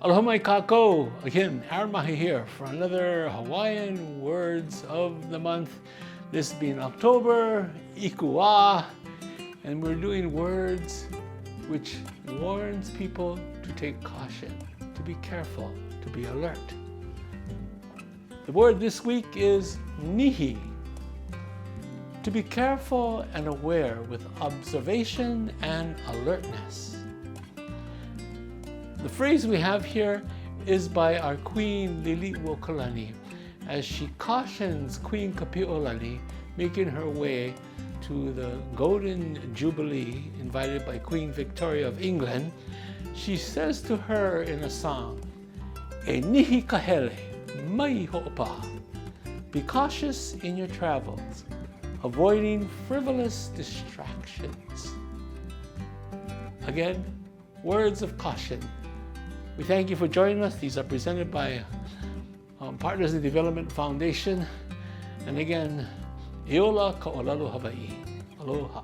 Aloha mai kākou. Again, Aaron Mahi here for another Hawaiian Words of the Month. This being October, Ikuā, and we're doing words which warns people to take caution, to be careful, to be alert. The word this week is Nihi. To be careful and aware with observation and alertness. The phrase we have here is by our Queen Liliuokalani as she cautions Queen Kapi'olani making her way to the Golden Jubilee invited by Queen Victoria of England. She says to her in a song, "E nihi kahele, mai ho'opa." Be cautious in your travels, avoiding frivolous distractions. Again, words of caution. We thank you for joining us. These are presented by Partners in Development Foundation. And again, Eola Ka'olelo Hawaii. Aloha.